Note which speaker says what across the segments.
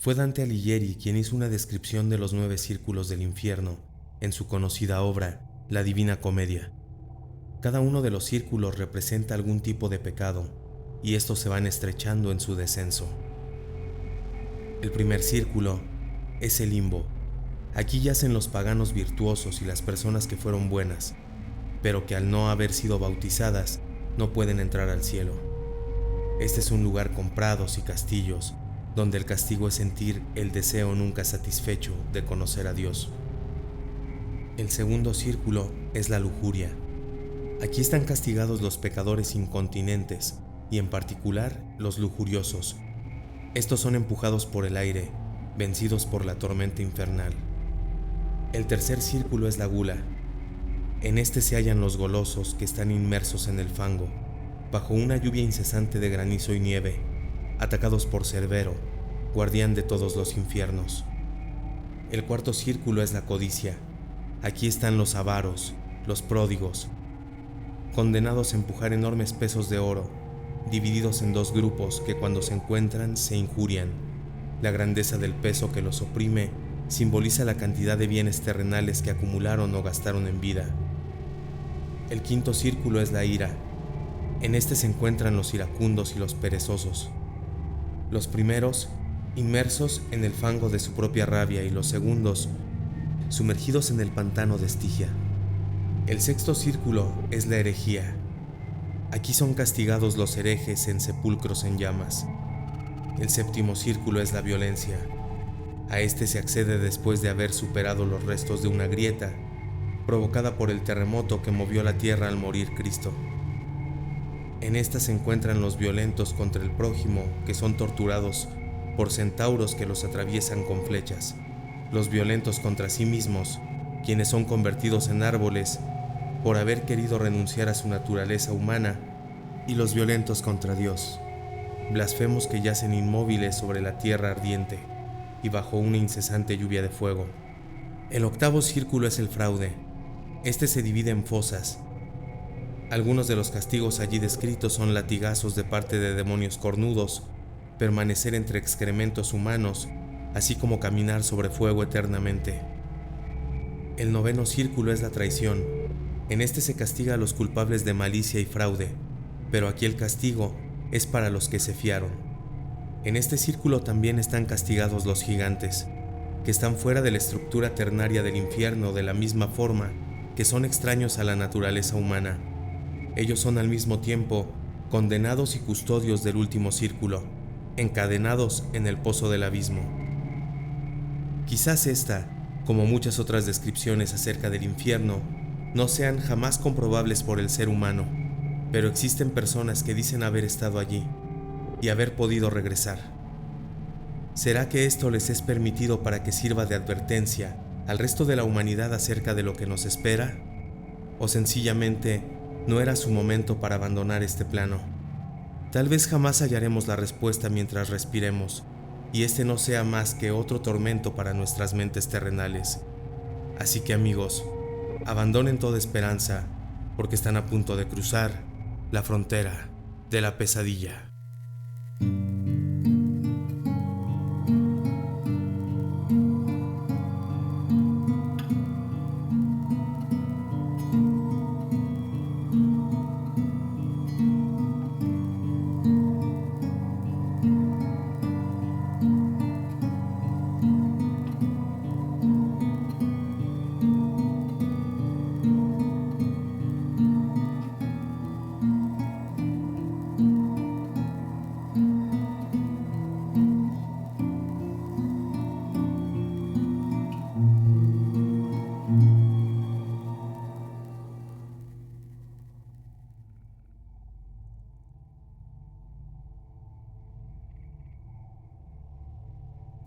Speaker 1: Fue Dante Alighieri quien hizo una descripción de los 9 círculos del infierno en su conocida obra, La Divina Comedia. Cada uno de los círculos representa algún tipo de pecado, y estos se van estrechando en su descenso. El primer círculo es el limbo. Aquí yacen los paganos virtuosos y las personas que fueron buenas, pero que al no haber sido bautizadas, no pueden entrar al cielo. Este es un lugar con prados y castillos, donde el castigo es sentir el deseo nunca satisfecho de conocer a Dios. El segundo círculo es la lujuria. Aquí están castigados los pecadores incontinentes y en particular los lujuriosos. Estos son empujados por el aire, vencidos por la tormenta infernal. El tercer círculo es la gula. En este se hallan los golosos que están inmersos en el fango, bajo una lluvia incesante de granizo y nieve, atacados por Cerbero, guardián de todos los infiernos. El cuarto círculo es la codicia. Aquí están los avaros, los pródigos, condenados a empujar enormes pesos de oro, divididos en 2 grupos que cuando se encuentran se injurian. La grandeza del peso que los oprime simboliza la cantidad de bienes terrenales que acumularon o gastaron en vida. El quinto círculo es la ira. En este se encuentran los iracundos y los perezosos. Los primeros, inmersos en el fango de su propia rabia, y los segundos, sumergidos en el pantano de Estigia. El sexto círculo es la herejía. Aquí son castigados los herejes en sepulcros en llamas. El séptimo círculo es la violencia. A este se accede después de haber superado los restos de una grieta provocada por el terremoto que movió la tierra al morir Cristo. En esta se encuentran los violentos contra el prójimo, que son torturados por centauros que los atraviesan con flechas. Los violentos contra sí mismos, quienes son convertidos en árboles por haber querido renunciar a su naturaleza humana, y los violentos contra Dios, blasfemos que yacen inmóviles sobre la tierra ardiente y bajo una incesante lluvia de fuego. El octavo círculo es el fraude. Este se divide en fosas. Algunos de los castigos allí descritos son latigazos de parte de demonios cornudos, permanecer entre excrementos humanos, así como caminar sobre fuego eternamente. El noveno círculo es la traición. En este se castiga a los culpables de malicia y fraude, pero aquí el castigo es para los que se fiaron. En este círculo también están castigados los gigantes, que están fuera de la estructura ternaria del infierno de la misma forma que son extraños a la naturaleza humana. Ellos son al mismo tiempo condenados y custodios del último círculo, encadenados en el pozo del abismo. Quizás esta, como muchas otras descripciones acerca del infierno, no sean jamás comprobables por el ser humano, pero existen personas que dicen haber estado allí y haber podido regresar. ¿Será que esto les es permitido para que sirva de advertencia al resto de la humanidad acerca de lo que nos espera? ¿O sencillamente no era su momento para abandonar este plano? Tal vez jamás hallaremos la respuesta mientras respiremos, y este no sea más que otro tormento para nuestras mentes terrenales. Así que amigos, abandonen toda esperanza, porque están a punto de cruzar la frontera de la pesadilla.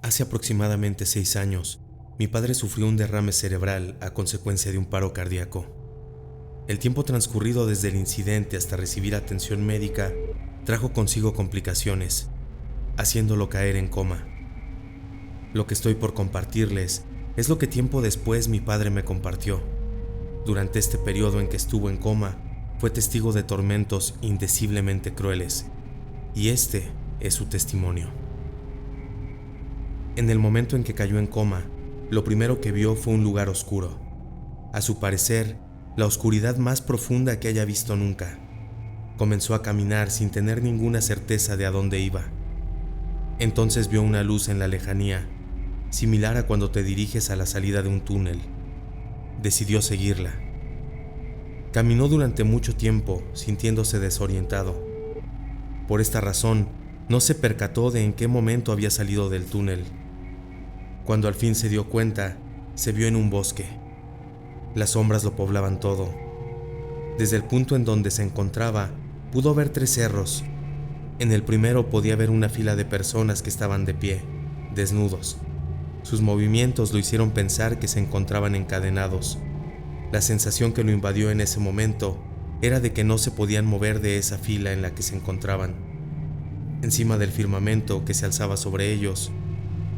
Speaker 1: Hace aproximadamente 6 años, mi padre sufrió un derrame cerebral a consecuencia de un paro cardíaco. El tiempo transcurrido desde el incidente hasta recibir atención médica trajo consigo complicaciones, haciéndolo caer en coma. Lo que estoy por compartirles es lo que tiempo después mi padre me compartió. Durante este periodo en que estuvo en coma, fue testigo de tormentos indeciblemente crueles, y este es su testimonio. En el momento en que cayó en coma, lo primero que vio fue un lugar oscuro. A su parecer, la oscuridad más profunda que haya visto nunca. Comenzó a caminar sin tener ninguna certeza de a dónde iba. Entonces vio una luz en la lejanía, similar a cuando te diriges a la salida de un túnel. Decidió seguirla. Caminó durante mucho tiempo, sintiéndose desorientado. Por esta razón, no se percató de en qué momento había salido del túnel. Cuando al fin se dio cuenta, se vio en un bosque. Las sombras lo poblaban todo. Desde el punto en donde se encontraba, pudo ver 3 cerros. En el primero podía ver una fila de personas que estaban de pie, desnudos. Sus movimientos lo hicieron pensar que se encontraban encadenados. La sensación que lo invadió en ese momento era de que no se podían mover de esa fila en la que se encontraban. Encima del firmamento que se alzaba sobre ellos,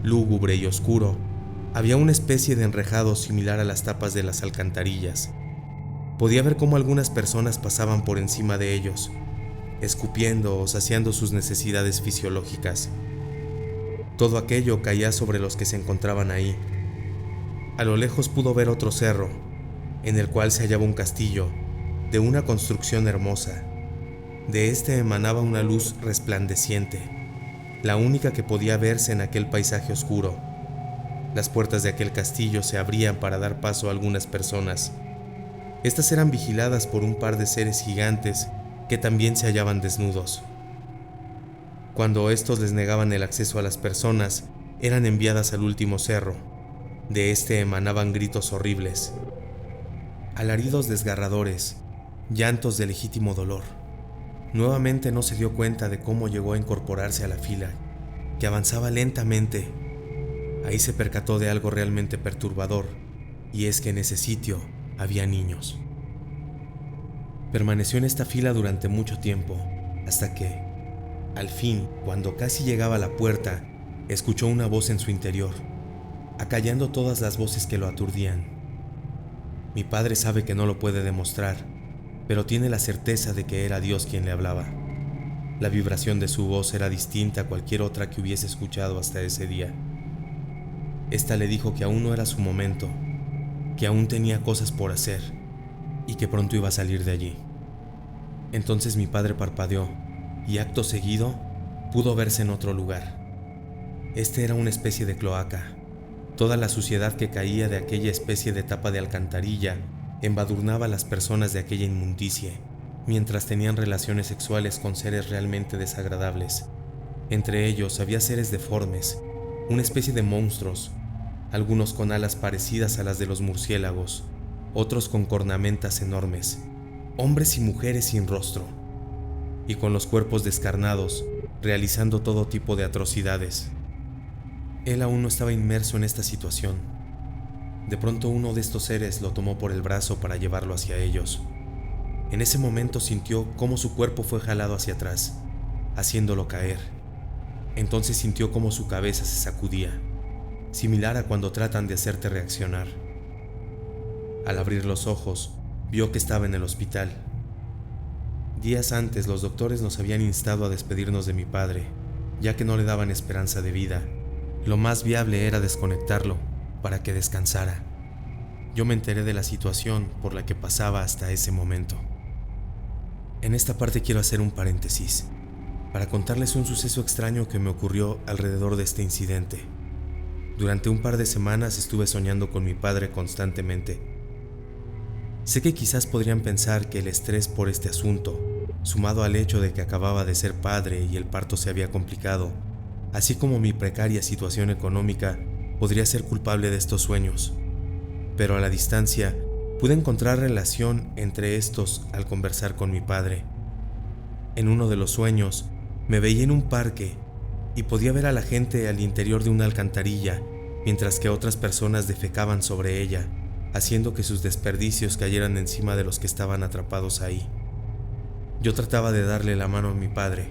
Speaker 1: lúgubre y oscuro, había una especie de enrejado similar a las tapas de las alcantarillas. Podía ver cómo algunas personas pasaban por encima de ellos, escupiendo o saciando sus necesidades fisiológicas. Todo aquello caía sobre los que se encontraban ahí. A lo lejos pudo ver otro cerro, en el cual se hallaba un castillo, de una construcción hermosa. De este emanaba una luz resplandeciente, la única que podía verse en aquel paisaje oscuro. Las puertas de aquel castillo se abrían para dar paso a algunas personas. Estas eran vigiladas por un par de seres gigantes que también se hallaban desnudos. Cuando estos les negaban el acceso a las personas, eran enviadas al último cerro. De este emanaban gritos horribles, alaridos desgarradores, llantos de legítimo dolor. Nuevamente no se dio cuenta de cómo llegó a incorporarse a la fila, que avanzaba lentamente. Ahí se percató de algo realmente perturbador, y es que en ese sitio había niños. Permaneció en esta fila durante mucho tiempo, hasta que, al fin, cuando casi llegaba a la puerta, escuchó una voz en su interior, acallando todas las voces que lo aturdían. Mi padre sabe que no lo puede demostrar, pero tiene la certeza de que era Dios quien le hablaba. La vibración de su voz era distinta a cualquier otra que hubiese escuchado hasta ese día. Esta le dijo que aún no era su momento, que aún tenía cosas por hacer y que pronto iba a salir de allí. Entonces mi padre parpadeó y acto seguido pudo verse en otro lugar. Este era una especie de cloaca. Toda la suciedad que caía de aquella especie de tapa de alcantarilla embadurnaba a las personas de aquella inmundicie, mientras tenían relaciones sexuales con seres realmente desagradables. Entre ellos había seres deformes, una especie de monstruos, algunos con alas parecidas a las de los murciélagos, otros con cornamentas enormes, hombres y mujeres sin rostro, y con los cuerpos descarnados, realizando todo tipo de atrocidades. Él aún no estaba inmerso en esta situación. De pronto uno de estos seres lo tomó por el brazo para llevarlo hacia ellos. En ese momento sintió cómo su cuerpo fue jalado hacia atrás, haciéndolo caer. Entonces sintió cómo su cabeza se sacudía, similar a cuando tratan de hacerte reaccionar. Al abrir los ojos, vio que estaba en el hospital. Días antes, los doctores nos habían instado a despedirnos de mi padre, ya que no le daban esperanza de vida. Lo más viable era desconectarlo para que descansara. Yo me enteré de la situación por la que pasaba hasta ese momento. En esta parte quiero hacer un paréntesis para contarles un suceso extraño que me ocurrió alrededor de este incidente. Durante un par de semanas estuve soñando con mi padre constantemente. Sé que quizás podrían pensar que el estrés por este asunto, sumado al hecho de que acababa de ser padre y el parto se había complicado, así como mi precaria situación económica, podría ser culpable de estos sueños. Pero a la distancia, pude encontrar relación entre estos al conversar con mi padre. En uno de los sueños, me veía en un parque y podía ver a la gente al interior de una alcantarilla, mientras que otras personas defecaban sobre ella, haciendo que sus desperdicios cayeran encima de los que estaban atrapados ahí. Yo trataba de darle la mano a mi padre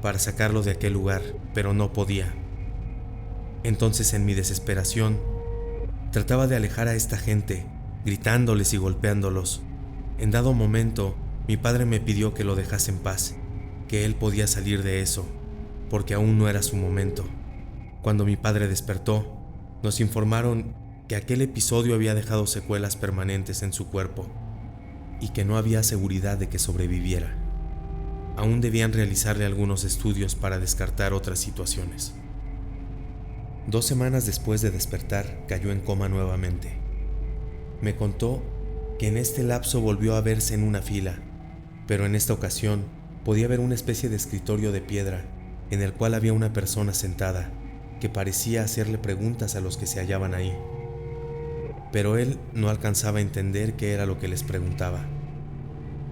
Speaker 1: para sacarlo de aquel lugar, pero no podía. Entonces, en mi desesperación, trataba de alejar a esta gente, gritándoles y golpeándolos. En dado momento, mi padre me pidió que lo dejase en paz, que él podía salir de eso, porque aún no era su momento. Cuando mi padre despertó, nos informaron que aquel episodio había dejado secuelas permanentes en su cuerpo y que no había seguridad de que sobreviviera. Aún debían realizarle algunos estudios para descartar otras situaciones. 2 semanas después de despertar, cayó en coma nuevamente. Me contó que en este lapso volvió a verse en una fila, pero en esta ocasión podía ver una especie de escritorio de piedra en el cual había una persona sentada que parecía hacerle preguntas a los que se hallaban ahí. Pero él no alcanzaba a entender qué era lo que les preguntaba.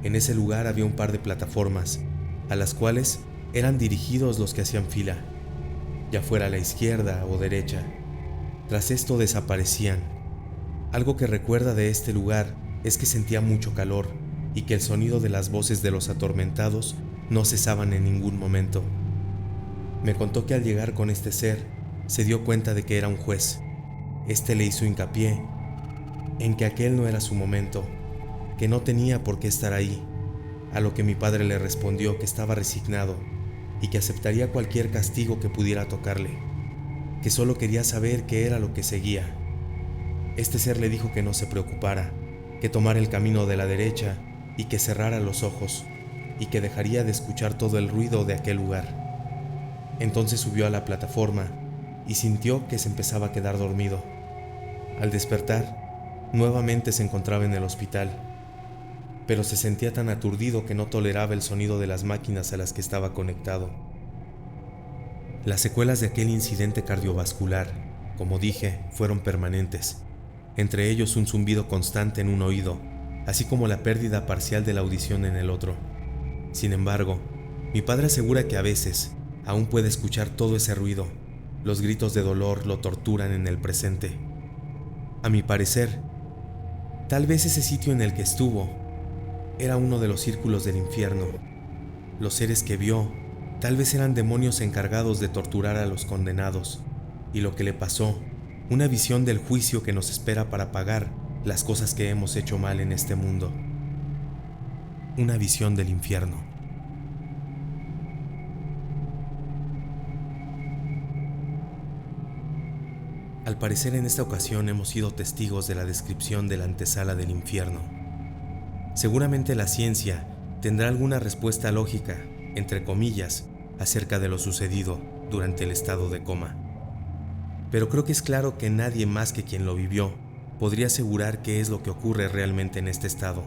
Speaker 1: En ese lugar había un par de plataformas, a las cuales eran dirigidos los que hacían fila, ya fuera a la izquierda o derecha. Tras esto desaparecían. Algo que recuerda de este lugar es que sentía mucho calor y que el sonido de las voces de los atormentados no cesaban en ningún momento. Me contó que al llegar con este ser, se dio cuenta de que era un juez. Este le hizo hincapié en que aquel no era su momento, que no tenía por qué estar ahí, a lo que mi padre le respondió que estaba resignado y que aceptaría cualquier castigo que pudiera tocarle, que solo quería saber qué era lo que seguía. Este ser le dijo que no se preocupara, que tomara el camino de la derecha y que cerrara los ojos, y que dejaría de escuchar todo el ruido de aquel lugar. Entonces subió a la plataforma y sintió que se empezaba a quedar dormido. Al despertar, nuevamente se encontraba en el hospital, pero se sentía tan aturdido que no toleraba el sonido de las máquinas a las que estaba conectado. Las secuelas de aquel incidente cardiovascular, como dije, fueron permanentes, entre ellos un zumbido constante en un oído, así como la pérdida parcial de la audición en el otro. Sin embargo, mi padre asegura que a veces aún puede escuchar todo ese ruido. Los gritos de dolor lo torturan en el presente. A mi parecer, tal vez ese sitio en el que estuvo era uno de los círculos del infierno. Los seres que vio tal vez eran demonios encargados de torturar a los condenados, y lo que le pasó, una visión del juicio que nos espera para pagar las cosas que hemos hecho mal en este mundo. Una visión del infierno. Al parecer en esta ocasión hemos sido testigos de la descripción de la antesala del infierno. Seguramente la ciencia tendrá alguna respuesta lógica, entre comillas, acerca de lo sucedido durante el estado de coma. Pero creo que es claro que nadie más que quien lo vivió podría asegurar qué es lo que ocurre realmente en este estado.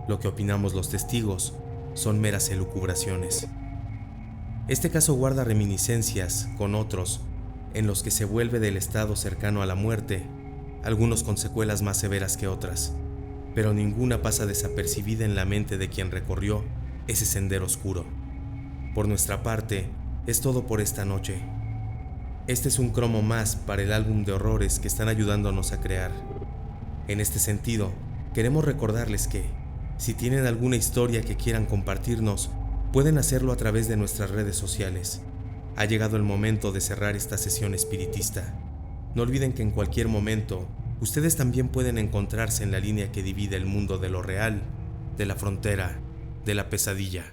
Speaker 1: Lo que opinamos los testigos son meras elucubraciones. Este caso guarda reminiscencias con otros en los que se vuelve del estado cercano a la muerte, algunos con secuelas más severas que otras, pero ninguna pasa desapercibida en la mente de quien recorrió ese sendero oscuro. Por nuestra parte, es todo por esta noche. Este es un cromo más para el álbum de horrores que están ayudándonos a crear. En este sentido, queremos recordarles que, si tienen alguna historia que quieran compartirnos, pueden hacerlo a través de nuestras redes sociales. Ha llegado el momento de cerrar esta sesión espiritista. No olviden que en cualquier momento, ustedes también pueden encontrarse en la línea que divide el mundo de lo real, de la frontera, de la pesadilla.